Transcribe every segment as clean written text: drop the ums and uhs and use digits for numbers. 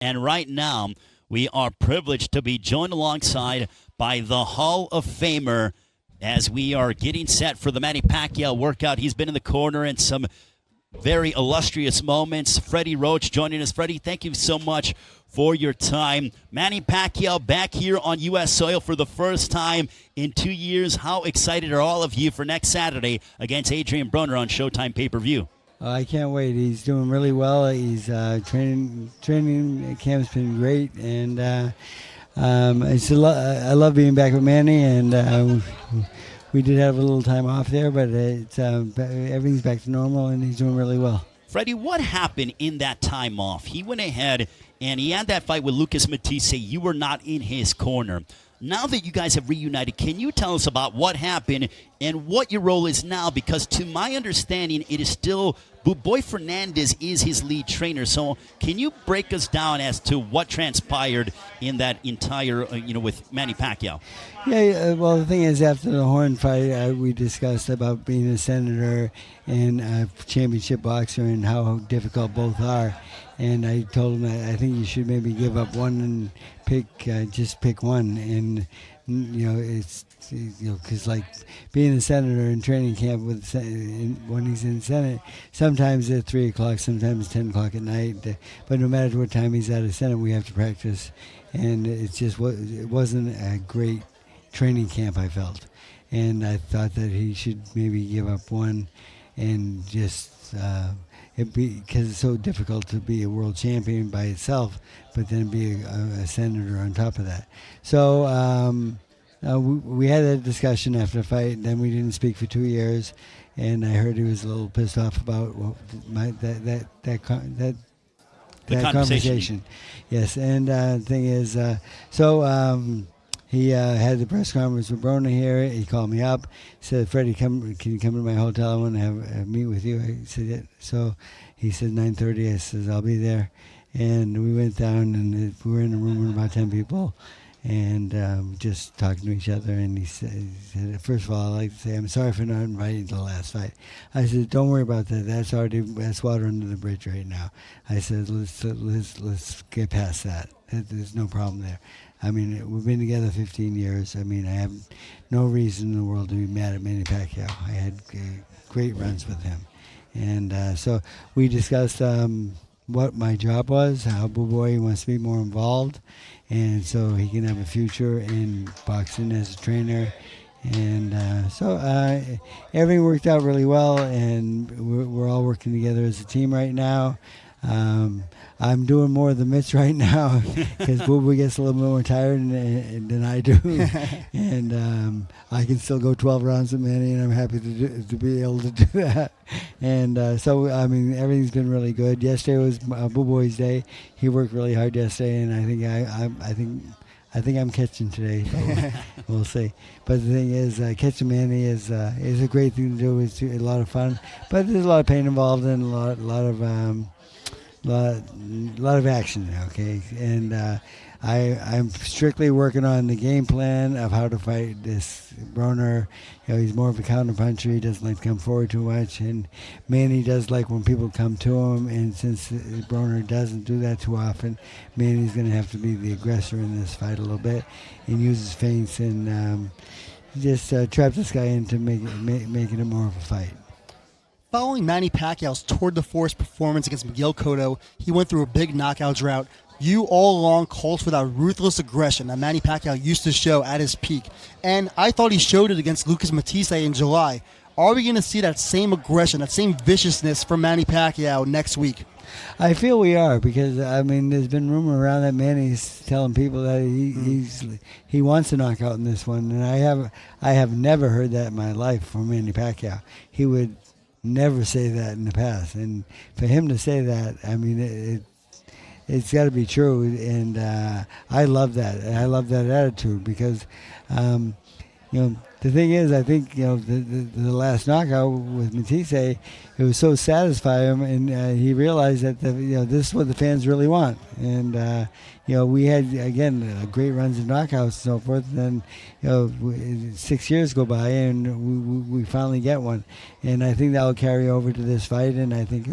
And right now, we are privileged to be joined alongside by the Hall of Famer as we are getting set for the Manny Pacquiao workout. He's been in the corner in some very illustrious moments. Freddie Roach joining us. Freddie, thank you so much for your time. Manny Pacquiao back here on U.S. soil for the first time in 2 years. How excited are all of you for next Saturday against Adrian Broner on SHOWTIME pay-per-view? I can't wait. He's doing really well. He's training camp's been great, and I love being back with Manny. And we did have a little time off there, but everything's back to normal, and he's doing really well. Freddie, what happened in that time off? He went ahead and he had that fight with Lucas Matisse. You were not in his corner. Now that you guys have reunited, can you tell us about what happened and what your role is now? Because to my understanding, it is still Boy Fernandez is his lead trainer. So can you break us down as to what transpired in that entire, with Manny Pacquiao? Yeah, well, the thing is, after the Horn fight, we discussed about being a senator and a championship boxer and how difficult both are. And I told him I think you should maybe give up one and just pick one. And it's because like being a senator in training camp when he's in Senate, sometimes at 3 o'clock, sometimes 10 o'clock at night. But no matter what time he's out of Senate, we have to practice. And it wasn't a great training camp, I felt. And I thought that he should maybe give up one and just. Because it's so difficult to be a world champion by itself, but then be a senator on top of that. So we had that discussion after the fight, and then we didn't speak for 2 years, and I heard he was a little pissed off about that conversation. Yes, and the thing is, he had the press conference with Broner here. He called me up. He said, "Freddie, can you come to my hotel? I want to have a meet with you." I said, "Yeah." So he said 9:30. I said, "I'll be there." And we went down, and we were in a room with about 10 people, and just talking to each other. And he said, "First of all, I'd like to say I'm sorry for not inviting you to the last fight." I said, "Don't worry about that. That's water under the bridge right now." I said, "Let's get past that. There's no problem there." I mean, we've been together 15 years. I mean, I have no reason in the world to be mad at Manny Pacquiao. I had great runs with him. And so we discussed what my job was, how Boy wants to be more involved, and so he can have a future in boxing as a trainer. And so everything worked out really well, and we're all working together as a team right now. I'm doing more of the mitts right now because Boo gets a little bit more tired than I do, and I can still go 12 rounds with Manny, and I'm happy to be able to do that. And so I mean, everything's been really good. Yesterday was Boo Boy's day. He worked really hard yesterday, and I think I'm catching today. So we'll see. But the thing is, catching Manny is a great thing to do. It's a lot of fun, but there's a lot of pain involved and a lot of action, okay? And I'm strictly working on the game plan of how to fight this Broner. He's more of a counterpuncher. He doesn't like to come forward too much. And Manny does like when people come to him. And since Broner doesn't do that too often, Manny's going to have to be the aggressor in this fight a little bit and use his feints and just trap this guy into making it more of a fight. Following Manny Pacquiao's tour de force performance against Miguel Cotto, he went through a big knockout drought. You all along called for that ruthless aggression that Manny Pacquiao used to show at his peak. And I thought he showed it against Lucas Matisse in July. Are we going to see that same aggression, that same viciousness from Manny Pacquiao next week? I feel we are, because I mean, there's been rumor around that Manny's telling people that he wants to knock out in this one, and I have never heard that in my life from Manny Pacquiao. He would never say that in the past, and for him to say that, I mean, it's got to be true, and I love that. I love that attitude because, the thing is, I think the last knockout with Matisse, it was so satisfying, and he realized that this is what the fans really want, and we had again great runs of knockouts and so forth. And then 6 years go by, and we finally get one, and I think that will carry over to this fight, and I think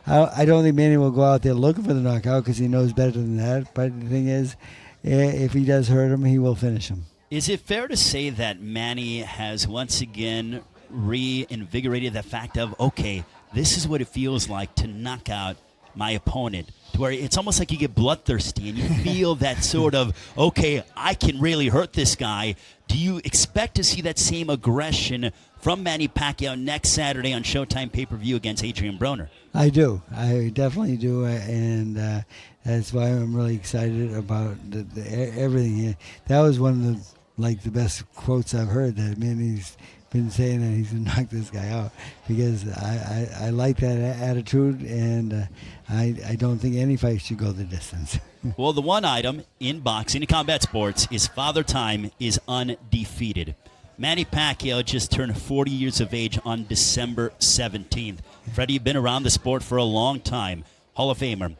I don't think Manny will go out there looking for the knockout because he knows better than that. But the thing is, if he does hurt him, he will finish him. Is it fair to say that Manny has once again reinvigorated the fact of, okay, this is what it feels like to knock out my opponent, to where it's almost like you get bloodthirsty and you feel that sort of, okay, I can really hurt this guy. Do you expect to see that same aggression from Manny Pacquiao next Saturday on Showtime pay-per-view against Adrian Broner? I do. I definitely do, and that's why I'm really excited about everything. That was one of the best quotes I've heard, that Manny's been saying that he's going to knock this guy out, because I like that attitude, and I don't think any fight should go the distance. Well, the one item in boxing and combat sports is Father Time is undefeated. Manny Pacquiao just turned 40 years of age on December 17th. Freddie, you've been around the sport for a long time, Hall of Famer.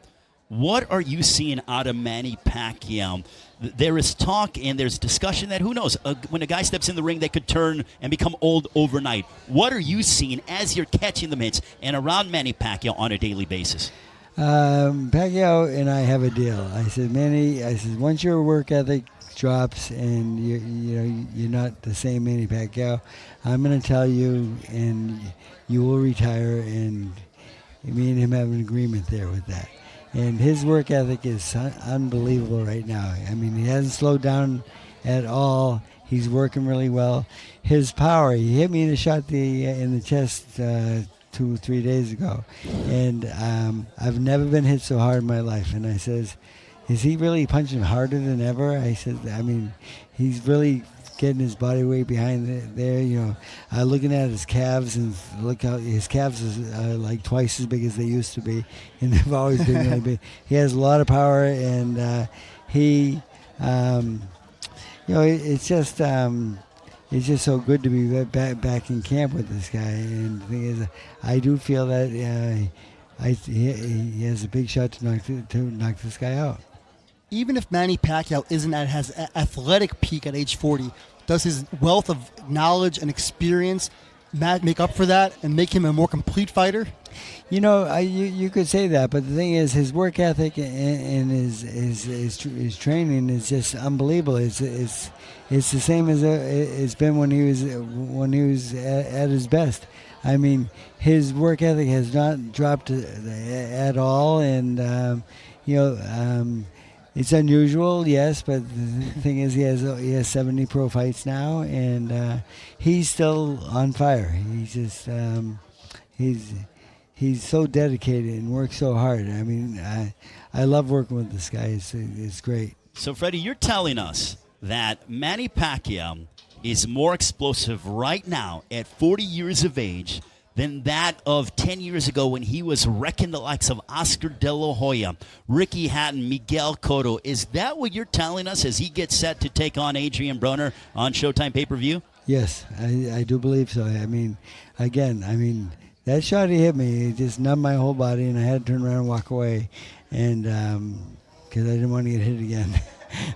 What are you seeing out of Manny Pacquiao? There is talk and there's discussion that, who knows, when a guy steps in the ring, they could turn and become old overnight. What are you seeing as you're catching the mitts and around Manny Pacquiao on a daily basis? Pacquiao and I have a deal. I said, Manny, once your work ethic drops and you're not the same Manny Pacquiao, I'm going to tell you, and you will retire, and me and him have an agreement there with that. And his work ethic is unbelievable right now. I mean, he hasn't slowed down at all. He's working really well. His power, he hit me in the chest 2 or 3 days ago. And I've never been hit so hard in my life. And I says, is he really punching harder than ever? I said, I mean, he's really getting his body weight behind there. Looking at his calves, and look how his calves is like twice as big as they used to be, and they've always been really big. He has a lot of power, and it's just so good to be back in camp with this guy. And the thing is, I do feel that he has a big shot to knock this guy out. Even if Manny Pacquiao isn't at his athletic peak at age 40, does his wealth of knowledge and experience make up for that and make him a more complete fighter? You could say that, but the thing is, his work ethic and his training is just unbelievable. It's the same as it's been when he was at his best. I mean, his work ethic has not dropped at all, and it's unusual, yes, but the thing is, he has 70 pro fights now, and he's still on fire. He's just he's so dedicated and works so hard. I mean, I love working with this guy. It's great. So, Freddie, you're telling us that Manny Pacquiao is more explosive right now at 40 years of age than that of 10 years ago when he was wrecking the likes of Oscar De La Hoya, Ricky Hatton, Miguel Cotto. Is that what you're telling us as he gets set to take on Adrian Broner on Showtime pay-per-view? Yes, I do believe so. I mean, that shot he hit me, it just numbed my whole body, and I had to turn around and walk away, and because I didn't want to get hit again.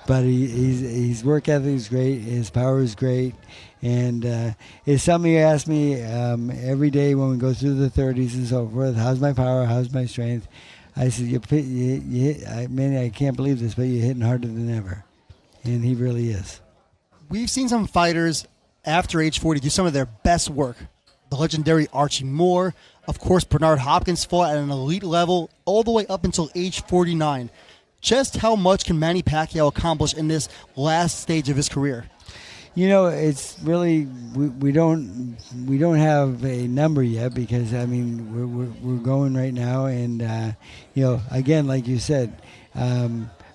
But his work ethic is great. His power is great. And it's something you ask me every day when we go through the 30s and so forth. How's my power? How's my strength? I said, Manny, I can't believe this, but you're hitting harder than ever. And he really is. We've seen some fighters after age 40 do some of their best work. The legendary Archie Moore. Of course, Bernard Hopkins fought at an elite level all the way up until age 49. Just how much can Manny Pacquiao accomplish in this last stage of his career? It's really we don't have a number yet, because I mean we're going right now, and again, like you said,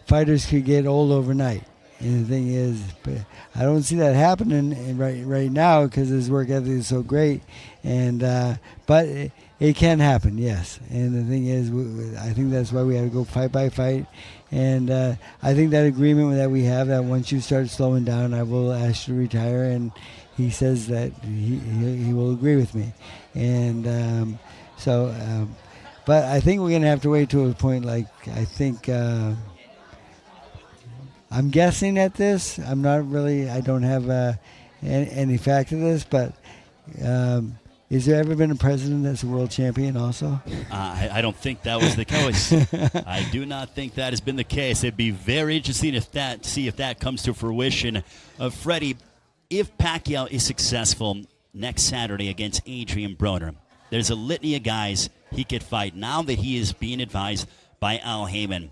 fighters could get old overnight. And the thing is, but I don't see that happening right now because his work ethic is so great, and but it can happen, yes. And the thing is, I think that's why we have to go fight by fight. And I think that agreement that we have, that once you start slowing down, I will ask you to retire. And he says that he will agree with me. And but I think we're going to have to wait to a point, like, I think, I'm guessing at this. I don't have any fact of this, but Is there ever been a president that's a world champion also? I don't think that was the case. I do not think that has been the case. It'd be very interesting to see if that comes to fruition. Freddie, if Pacquiao is successful next Saturday against Adrian Broner, there's a litany of guys he could fight now that he is being advised by Al Heyman.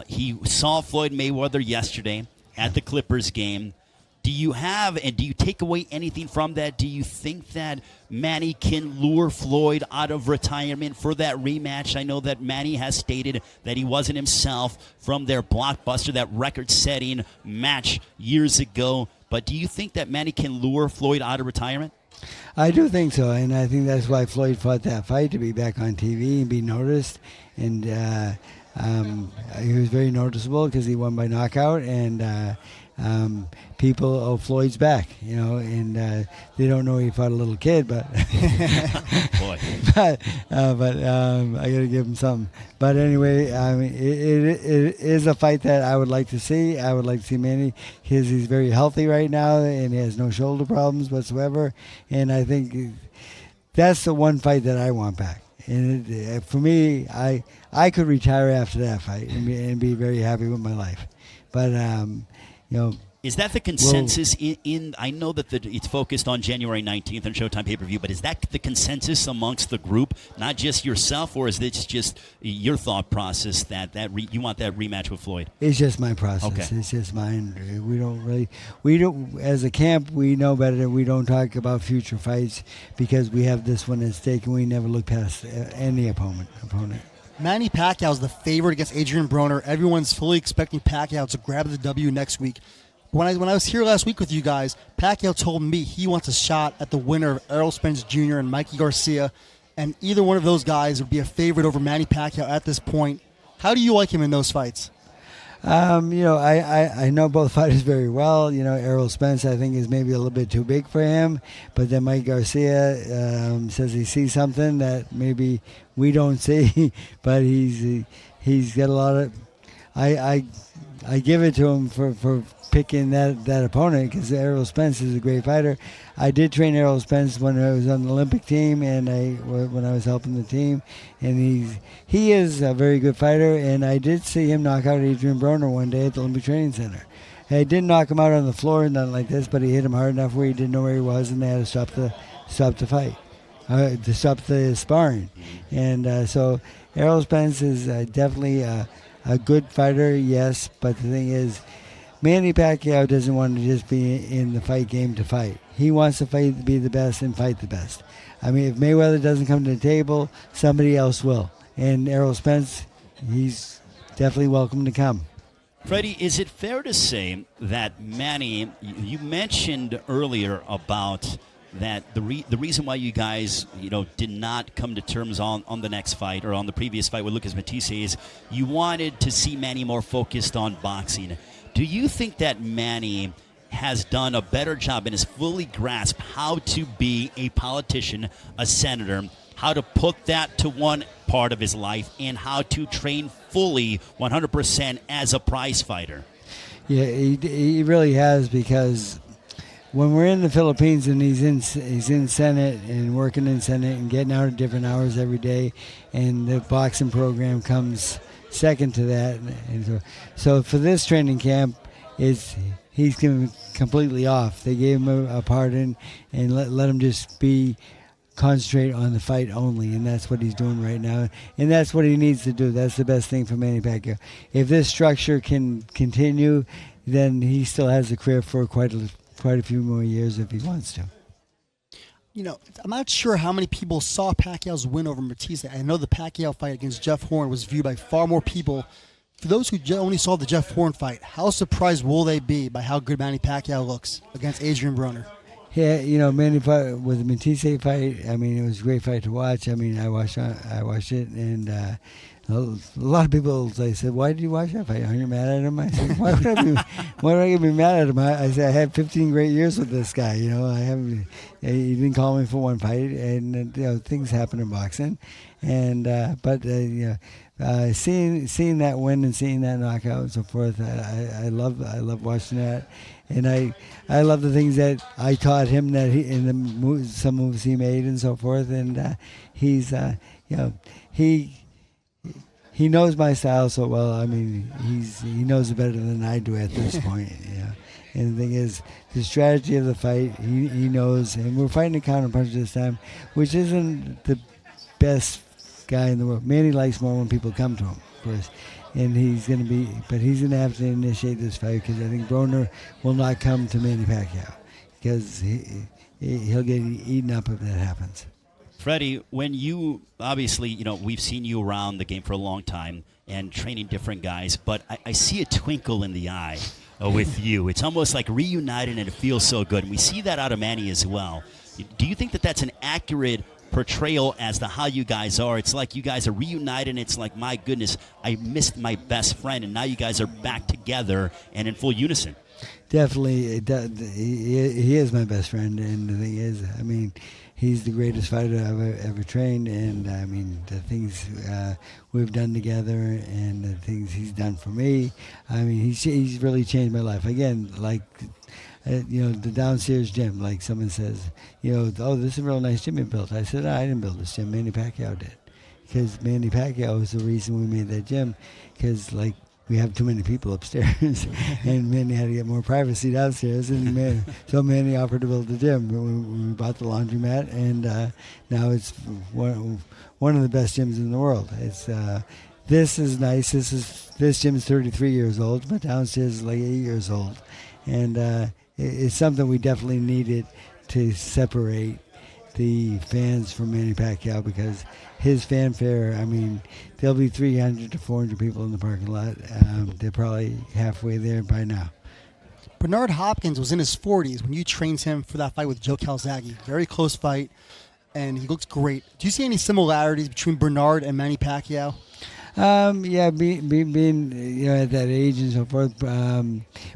He saw Floyd Mayweather yesterday at the Clippers game. Do you take away anything from that? Do you think that Manny can lure Floyd out of retirement for that rematch? I know that Manny has stated that he wasn't himself from their blockbuster, that record-setting match years ago. But do you think that Manny can lure Floyd out of retirement? I do think so, and I think that's why Floyd fought that fight, to be back on TV and be noticed. And he was very noticeable because he won by knockout, and people, Floyd's back, and they don't know he fought a little kid, but Boy. but I got to give him something. But anyway, it is a fight that I would like to see. I would like to see Manny because he's very healthy right now and he has no shoulder problems whatsoever. And I think that's the one fight that I want back. And for me, I could retire after that fight and be very happy with my life. But is that the consensus in I know that it's focused on January 19th on Showtime pay-per-view, but is that the consensus amongst the group, not just yourself, or is this just your thought process that you want that rematch with Floyd? It's just my process. Okay. It's just mine. We don't, as a camp, we know better. We don't talk about future fights because we have this one at stake and we never look past any opponent. Manny Pacquiao is the favorite against Adrian Broner. Everyone's fully expecting Pacquiao to grab the W next week. When I was here last week with you guys, Pacquiao told me he wants a shot at the winner of Errol Spence Jr. and Mikey Garcia, and either one of those guys would be a favorite over Manny Pacquiao at this point. How do you like him in those fights? I know both fighters very well. Errol Spence, I think, is maybe a little bit too big for him. But then Mike Garcia says he sees something that maybe we don't see. But he's got a lot of. I give it to him for picking that opponent because Errol Spence is a great fighter. I did train Errol Spence when I was on the Olympic team and when I was helping the team, and he is a very good fighter. And I did see him knock out Adrian Broner one day at the Olympic Training Center. I didn't knock him out on the floor and nothing like this, but he hit him hard enough where he didn't know where he was, and they had to stop the fight, to stop the sparring. And so Errol Spence is definitely a good fighter, yes, but the thing is, Manny Pacquiao doesn't want to just be in the fight game to fight. He wants to fight to be the best and fight the best. I mean, if Mayweather doesn't come to the table, somebody else will. And Errol Spence, he's definitely welcome to come. Freddie, is it fair to say that Manny, you mentioned earlier about that the reason why you guys did not come to terms on the next fight or on the previous fight with Lucas Matisse is you wanted to see Manny more focused on boxing. Do you think that Manny has done a better job and has fully grasped how to be a politician, a senator, how to put that to one part of his life, and how to train fully 100% as a prize fighter? Yeah, he really has, because when we're in the Philippines and he's in Senate and working in Senate and getting out at different hours every day, and the boxing program comes second to that. And so for this training camp, he's completely off. They gave him a pardon and let him just concentrate on the fight only, and that's what he's doing right now. And that's what he needs to do. That's the best thing for Manny Pacquiao. If this structure can continue, then he still has a career for quite a few more years if he wants to. I'm not sure how many people saw Pacquiao's win over Matisse. I know the Pacquiao fight against Jeff Horn was viewed by far more people. For those who only saw the Jeff Horn fight, how surprised will they be by how good Manny Pacquiao looks against Adrian Broner? Yeah, Manny fight with the Matisse fight. I mean, it was a great fight to watch. I mean, I watched it, and a lot of people, they said, why did you watch that fight? Aren't you mad at him? I said, why would I be mad at him? I said, I had 15 great years with this guy. You know, he didn't call me for one fight, and you know, things happen in boxing. And seeing that win and seeing that knockout and so forth, I love watching that. And I love the things that I taught him that in the moves, some moves he made and so forth. And he's he knows my style so well. I mean, he knows it better than I do at this point. Yeah. And the thing is, the strategy of the fight, he knows. And we're fighting a counter punch this time, which isn't the best guy in the world. Manny likes more when people come to him, of course. And he's going to have to initiate this fight because I think Broner will not come to Manny Pacquiao because he'll get eaten up if that happens. Freddie, when you, obviously, you know, we've seen you around the game for a long time and training different guys, but I see a twinkle in the eye with you. It's almost like reunited and it feels so good. And we see that out of Manny as well. Do you think that that's an accurate portrayal as to how you guys are? It's like you guys are reunited and it's like, my goodness, I missed my best friend and now you guys are back together and in full unison. Definitely, he is my best friend, and the thing is, I mean, he's the greatest fighter I've ever trained, and I mean, the things we've done together and the things he's done for me, I mean, he's really changed my life. Again, like, you know, the downstairs gym, like someone says, you know, oh, this is a real nice gym you built. I said, I didn't build this gym, Manny Pacquiao did. Because Manny Pacquiao was the reason we made that gym, because, like, we have too many people upstairs, and Manny had to get more privacy downstairs, and so Manny offered to build the gym. We bought the laundromat, and now it's one of the best gyms in the world. It's this is nice. This gym is 33 years old, but downstairs is like 8 years old, and it's something we definitely needed to separate the fans from Manny Pacquiao because his fanfare, I mean, there'll be 300 to 400 people in the parking lot. They're probably halfway there by now. Bernard Hopkins was in his 40s when you trained him for that fight with Joe Calzaghe. Very close fight, and he looks great. Do you see any similarities between Bernard and Manny Pacquiao? Yeah, being you know, at that age and so forth,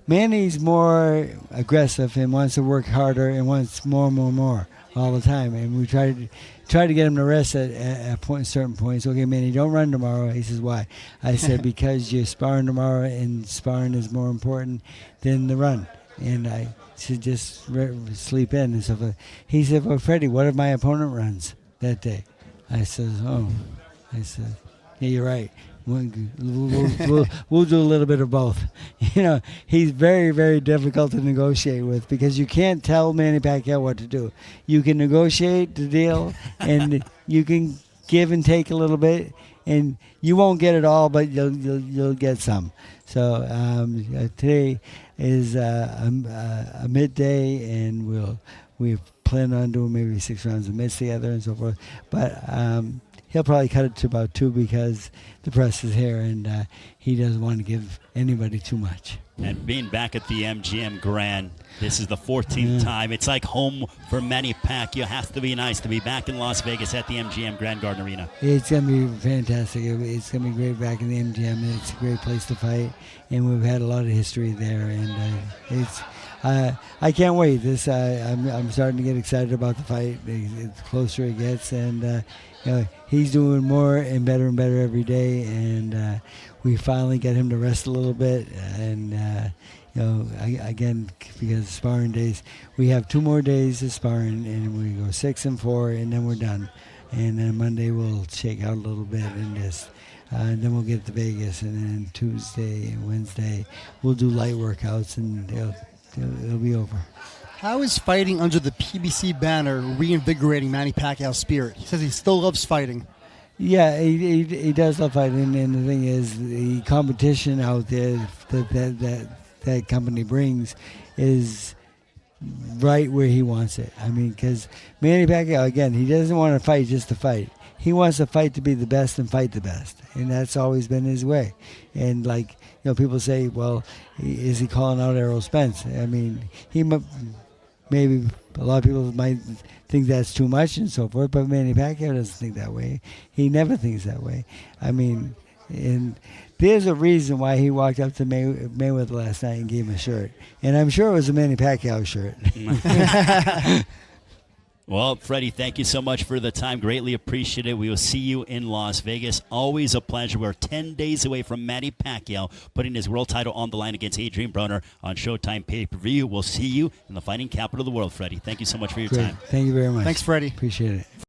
Manny's more aggressive and wants to work harder and wants more all the time, and we try to get him to rest at certain points. Okay, Manny, don't run tomorrow. He says, why? I said, because you're sparring tomorrow, and sparring is more important than the run. And I said, just sleep in and stuff. He said, well, Freddie, what if my opponent runs that day? I said, yeah, you're right. We'll do a little bit of both. You know, he's very, very difficult to negotiate with because you can't tell Manny Pacquiao what to do. You can negotiate the deal, and you can give and take a little bit, and you won't get it all, but you'll get some. So today is a midday, and we plan on doing maybe 6 rounds of mitts together and so forth. But he'll probably cut it to about 2 because the press is here, and he doesn't want to give anybody too much. And being back at the MGM Grand, this is the 14th time. It's like home for Manny Pacquiao. It has to be nice to be back in Las Vegas at the MGM Grand Garden Arena. It's going to be fantastic. It's going to be great back in the MGM. It's a great place to fight, and we've had a lot of history there, and I can't wait. I'm starting to get excited about the fight. The closer it gets, and you know, he's doing more and better every day, and we finally get him to rest a little bit. And you know, again, because of sparring days, we have 2 more days of sparring, and we go 6 and 4, and then we're done. And then Monday we'll shake out a little bit and just. And then we'll get to Vegas, and then Tuesday and Wednesday we'll do light workouts, and it'll be over. How is fighting under the PBC banner reinvigorating Manny Pacquiao's spirit? He says he still loves fighting. Yeah, he does love fighting, and the thing is, the competition out there that company brings is right where he wants it. I mean, because Manny Pacquiao, again, he doesn't want to fight just to fight. He wants to fight to be the best and fight the best, and that's always been his way. And like, you know, people say, well, is he calling out Errol Spence? I mean, maybe a lot of people might think that's too much and so forth, but Manny Pacquiao doesn't think that way. He never thinks that way. I mean, And there's a reason why he walked up to Mayweather last night and gave him a shirt. And I'm sure it was a Manny Pacquiao shirt. Well, Freddie, thank you so much for the time. Greatly appreciate it. We will see you in Las Vegas. Always a pleasure. We're 10 days away from Manny Pacquiao putting his world title on the line against Adrian Broner on Showtime Pay-Per-View. We'll see you in the fighting capital of the world, Freddie. Thank you so much for your Great. time. Thank you very much. Thanks, Freddie. Appreciate it.